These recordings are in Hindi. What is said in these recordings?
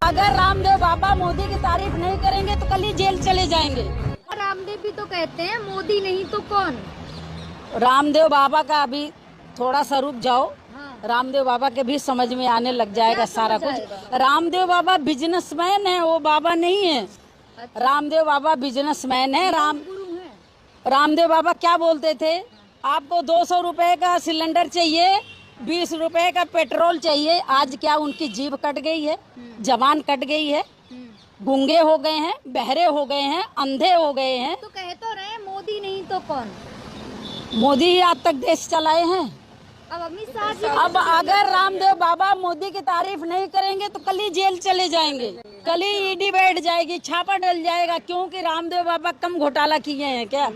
अगर रामदेव बाबा मोदी की तारीफ नहीं करेंगे तो कल ही जेल चले जाएंगे। रामदेव भी तो कहते हैं मोदी नहीं तो कौन। रामदेव बाबा का अभी थोड़ा सा रुक जाओ। हाँ। रामदेव बाबा के भी समझ में आने लग जाएगा सारा कुछ। रामदेव बाबा बिजनेसमैन है, वो बाबा नहीं है। अच्छा। रामदेव बाबा बिजनेसमैन है। गुरु है। रामदेव बाबा क्या बोलते थे, आपको 200 रुपए का सिलेंडर चाहिए, 20 रुपए का पेट्रोल चाहिए। आज क्या उनकी जीभ कट गई है, जबान कट गई है, गूंगे हो गए हैं, बहरे हो गए हैं, अंधे हो गए हैं। तो कह तो रहे मोदी नहीं तो कौन। मोदी ही आज तक देश चलाए हैं। अब अमित शाह जी अब अगर रामदेव बाबा मोदी की तारीफ नहीं करेंगे तो कल ही जेल चले जाएंगे, कल ही ईडी बैठ जाएगी, छापा डल जाएगा। क्योंकि रामदेव बाबा कम घोटाला किए हैं क्या?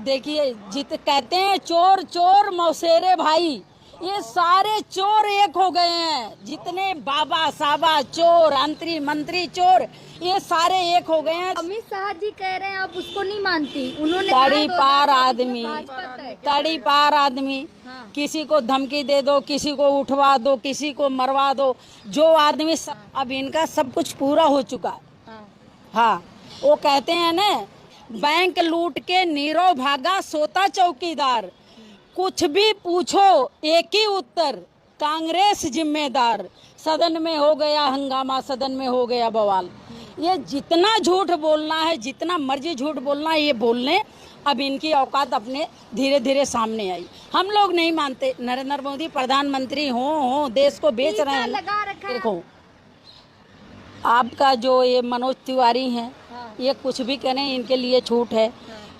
देखिए, कहते हैं चोर चोर मौसेरे भाई, ये सारे चोर एक हो गए हैं। जितने बाबा साबा चोर, अंतरी मंत्री चोर, ये सारे एक हो गए हैं। अमित शाह जी कह रहे हैं, आप उसको नहीं मानती। उन्होंने तड़ी पार आदमी, तड़ी पार आदमी। हाँ। किसी को धमकी दे दो, किसी को उठवा दो, किसी को मरवा दो। जो आदमी अब इनका सब कुछ पूरा हो चुका है। हाँ, वो कहते हैं ना, बैंक लूट के नीरव भागा सोता चौकीदार। कुछ भी पूछो एक ही उत्तर, कांग्रेस जिम्मेदार। सदन में हो गया हंगामा, सदन में हो गया बवाल। ये जितना झूठ बोलना है, जितना मर्जी झूठ बोलना है, ये बोलने। अब इनकी औकात अपने धीरे धीरे सामने आई। हम लोग नहीं मानते। नरेंद्र मोदी प्रधानमंत्री हो देश को बेच रहे हैं। देखो, आपका जो ये मनोज तिवारी हैं, ये कुछ भी करें, इनके लिए छूट है।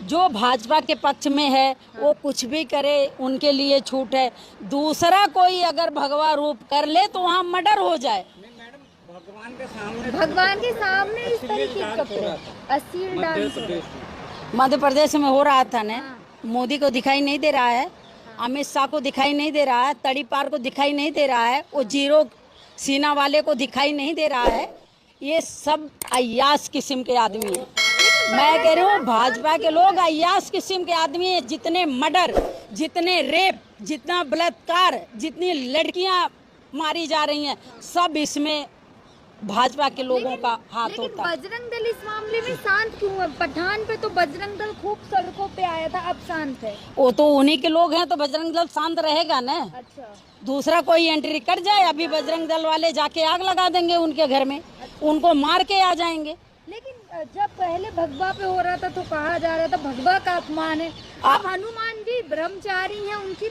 जो भाजपा के पक्ष में है, वो कुछ भी करे, उनके लिए छूट है। दूसरा कोई अगर भगवा रूप कर ले तो वहाँ मर्डर हो जाए। भगवान के सामने इस तरीके का असील डांस मध्य प्रदेश में हो रहा था ना। मोदी को दिखाई नहीं दे रहा है, अमित शाह को दिखाई नहीं दे रहा है, तड़ी पार को दिखाई नहीं दे रहा है, वो जीरो सीना वाले को दिखाई नहीं दे रहा है। ये सब अय्यास किस्म के आदमी हैं। मैं कह रही हूँ, भाजपा के लोग अय्यास किस्म के आदमी हैं। जितने मर्डर, जितने रेप, जितना बलात्कार, जितनी लड़कियां मारी जा रही हैं, सब इसमें भाजपा के लोगों का हाथ होता है। बजरंग दल इस मामले में शांत क्यों है? पठान पे तो बजरंग दल खूब सड़कों पे आया था, अब शांत है। वो तो उन्हीं के लोग हैं, तो बजरंग दल शांत रहेगा ना। अच्छा। दूसरा कोई एंट्री कर जाए, अभी बजरंग दल वाले जाके आग लगा देंगे उनके घर में। उनको मार के आ जाएंगे। लेकिन जब पहले भगवा पे हो रहा था तो कहा जा रहा था भगवा का अपमान है। अब हनुमान जी ब्रह्मचारी हैं, उनकी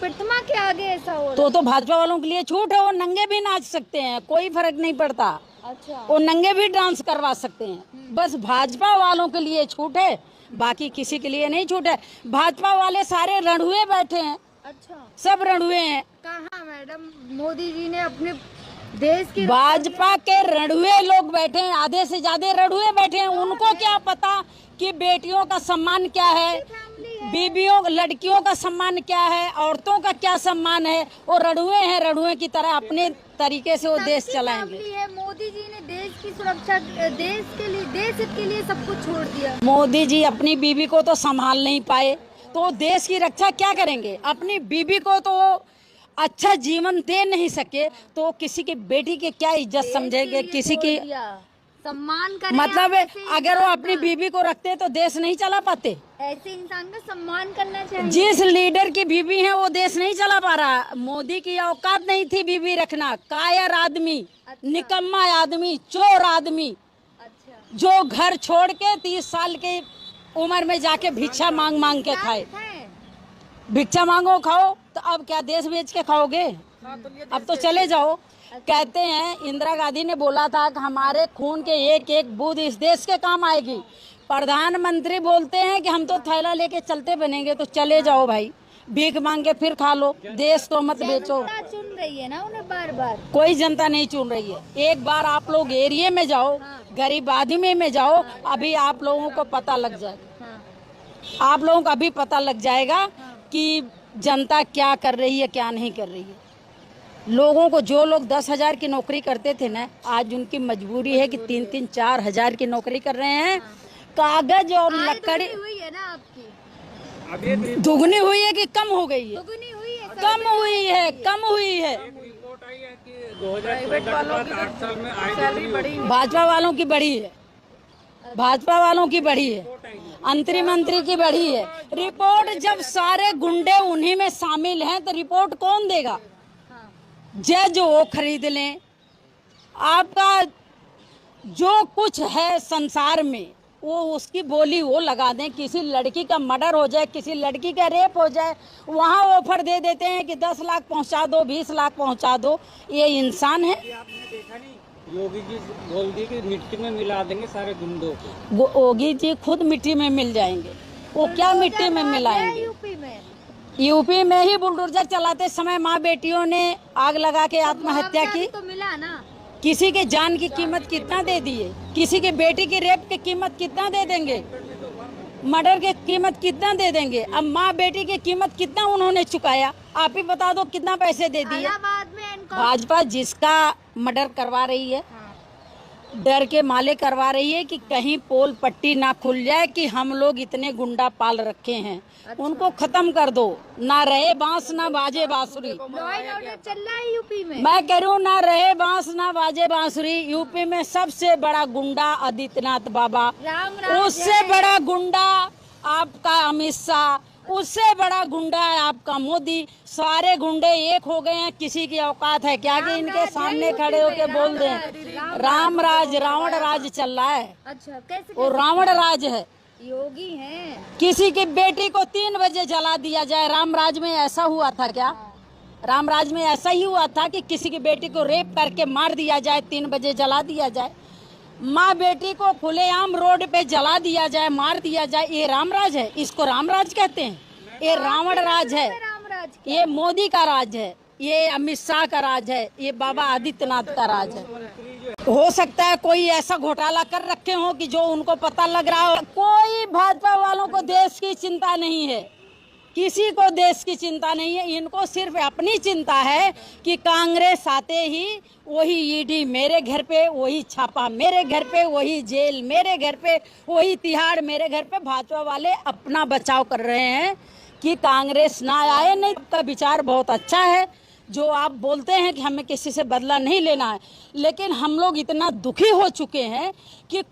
प्रतिमा के आगे ऐसा हो रहा है। तो भाजपा वालों के लिए छूट है, वो नंगे भी नाच सकते हैं, कोई फर्क नहीं पड़ता। अच्छा। वो नंगे भी डांस करवा सकते हैं। बस भाजपा वालों के लिए छूट है, बाकी किसी के लिए नहीं छूट है। भाजपा वाले सारे रणुए बैठे हैं। अच्छा। सब रणुए हैं। कहाँ मैडम, मोदी जी ने अपने देश की भाजपा के रणुए लोग बैठे हैं, आधे से ज्यादा रणुए बैठे हैं। उनको क्या पता कि बेटियों का सम्मान क्या है, बीबियों लड़कियों का सम्मान क्या है, औरतों का क्या सम्मान है। वो रणुए हैं, रणुए की तरह अपने तरीके से वो देश चलाएंगे। मोदी जी ने देश की सुरक्षा, देश के लिए, देश हित के लिए सब कुछ छोड़ दिया। मोदी जी अपनी बीबी को तो संभाल नहीं पाए, तो देश की रक्षा क्या करेंगे? अपनी बीबी को तो अच्छा जीवन दे नहीं सके, तो किसी की बेटी के क्या इज्जत समझेंगे? किसी की सम्मान करें। मतलब अगर वो अपनी बीबी को रखते तो देश नहीं चला पाते। ऐसे इंसान का सम्मान करना चाहिए। जिस लीडर की बीबी है वो देश नहीं चला पा रहा। मोदी की औकात नहीं थी बीबी रखना। कायर आदमी, निकम्मा आदमी, चोर आदमी। अच्छा। जो घर छोड़ के 30 साल की उम्र में जाके भिक्षा मांग मांग के खाए। भिक्षा मांगो खाओ, तो अब क्या देश बेच के खाओगे? अब तो चले जाओ। कहते हैं इंदिरा गांधी ने बोला था कि हमारे खून के एक एक बूंद इस देश के काम आएगी। प्रधानमंत्री बोलते हैं कि हम तो थैला लेके चलते बनेंगे। तो चले जाओ भाई, भीख मांग के फिर खा लो, देश तो मत बेचो। जनता चुन रही है ना उन्हें बार बार। कोई जनता नहीं चुन रही है। एक बार आप लोग एरिया में जाओ, गरीब आदमी में जाओ, अभी आप लोगों को पता लग जाएगा। आप लोगों को अभी पता लग जाएगा कि जनता क्या कर रही है, क्या नहीं कर रही है। लोगों को, जो लोग 10,000 की नौकरी करते थे ना, आज उनकी मजबूरी है कि 3-3, 4,000 की नौकरी कर रहे हैं। कागज और लकड़ी हुई है ना आपकी, दुगनी हुई है कि कम हो गई है? दुगनी हुई है। कम हुई है, कम हुई है। 2014 के बाद 8 साल में आय दोगुनी होगी। भाजपा वालों की बढ़ी है, भाजपा वालों की बढ़ी है, मंत्री की बढ़ी है। रिपोर्ट जब सारे गुंडे उन्हीं में शामिल हैं तो रिपोर्ट कौन देगा? जज वो खरीद लें। आपका जो कुछ है संसार में वो उसकी बोली वो लगा दें। किसी लड़की का मर्डर हो जाए, किसी लड़की का रेप हो जाए, वहाँ ऑफर दे देते हैं कि 10 लाख पहुँचा दो, 20 लाख पहुँचा दो। ये इंसान है? आपने देखा नहीं, योगी जी बोल दी कि मिट्टी में मिला देंगे सारे गुंडों को। योगी जी खुद मिट्टी में मिल जाएंगे। वो क्या मिट्टी में मिलाएंगे? यूपी में ही बुलडोजर चलाते समय माँ बेटियों ने आग लगा के आत्महत्या की। तो मिला ना। किसी के जान की कीमत कितना दे दिए? किसी की बेटी की रेप की कीमत कितना दे देंगे? मर्डर की कीमत कितना दे देंगे? अब माँ बेटी की कीमत कितना उन्होंने चुकाया? आप ही बता दो कितना पैसे दे दिए? भाजपा जिसका मर्डर करवा रही है, डर के माले करवा रही है कि कहीं पोल पट्टी ना खुल जाए कि हम लोग इतने गुंडा पाल रखे हैं। उनको खत्म कर दो। ना रहे बांस ना बाजे बांसुरी। लॉ एंड ऑर्डर चल रहा है यूपी में। मैं कह रही हूँ ना रहे बांस ना बाजे बांसुरी। यूपी में सबसे बड़ा गुंडा आदित्यनाथ बाबा, उससे बड़ा गुंडा आपका अमित शाह, उससे बड़ा गुंडा है आपका मोदी। सारे गुंडे एक हो गए हैं। किसी की औकात है क्या कि इनके सामने खड़े होके बोल दें? राम राज रावण राज चल रहा है। अच्छा, कैसे? वो रावण राज है। योगी हैं। किसी की बेटी को 3 बजे जला दिया जाए। राम राज में ऐसा हुआ था क्या? राम राज में ऐसा ही हुआ था कि किसी की बेटी को रेप करके मार दिया जाए, 3 बजे जला दिया जाए। माँ बेटी को खुलेआम रोड पे जला दिया जाए, मार दिया जाए। ये रामराज है? इसको रामराज कहते हैं? ये रावण राज है। ये मोदी का राज है, ये अमित शाह का राज है, ये बाबा आदित्यनाथ का राज है। हो सकता है कोई ऐसा घोटाला कर रखे हो कि जो उनको पता लग रहा हो। कोई भाजपा वालों को देश की चिंता नहीं है, किसी को देश की चिंता नहीं है। इनको सिर्फ अपनी चिंता है कि कांग्रेस आते ही वही ईडी मेरे घर पे, वही छापा मेरे घर पे, वही जेल मेरे घर पे, वही तिहाड़ मेरे घर पे। भाजपा वाले अपना बचाव कर रहे हैं कि कांग्रेस ना आए। नहीं, आपका विचार बहुत अच्छा है जो आप बोलते हैं कि हमें किसी से बदला नहीं लेना है, लेकिन हम लोग इतना दुखी हो चुके हैं कि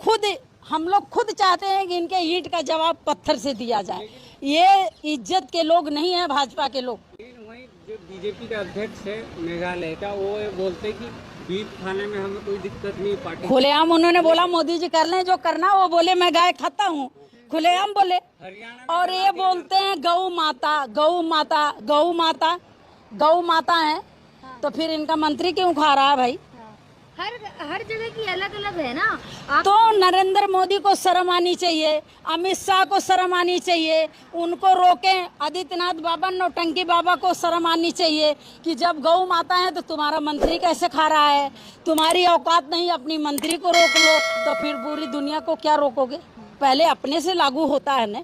हम लोग खुद चाहते हैं कि इनके ईंट का जवाब पत्थर से दिया जाए। ये इज्जत के लोग नहीं है भाजपा के लोग। वहीं जो बीजेपी का अध्यक्ष है मेघालय का, वो बोलते कि बीफ खाने में हमें कोई दिक्कत नहीं। पार्टी खुलेआम उन्होंने बोला मोदी जी कर लें जो करना। वो बोले मैं गाय खाता हूँ, खुलेआम बोले। और ये बोलते हैं गौ माता, गौ माता, गौ माता, गौ माता है। तो फिर इनका मंत्री क्यों खा रहा है भाई? हर जगह की अलग अलग है ना। तो नरेंद्र मोदी को शर्म आनी चाहिए, अमित शाह को शर्म आनी चाहिए, उनको रोकें। आदित्यनाथ बाबा, नौटंकी बाबा को शर्म आनी चाहिए कि जब गौ माता है तो तुम्हारा मंत्री कैसे खा रहा है? तुम्हारी औकात नहीं, अपनी मंत्री को रोक लो। तो फिर पूरी दुनिया को क्या रोकोगे? पहले अपने से लागू होता है ना।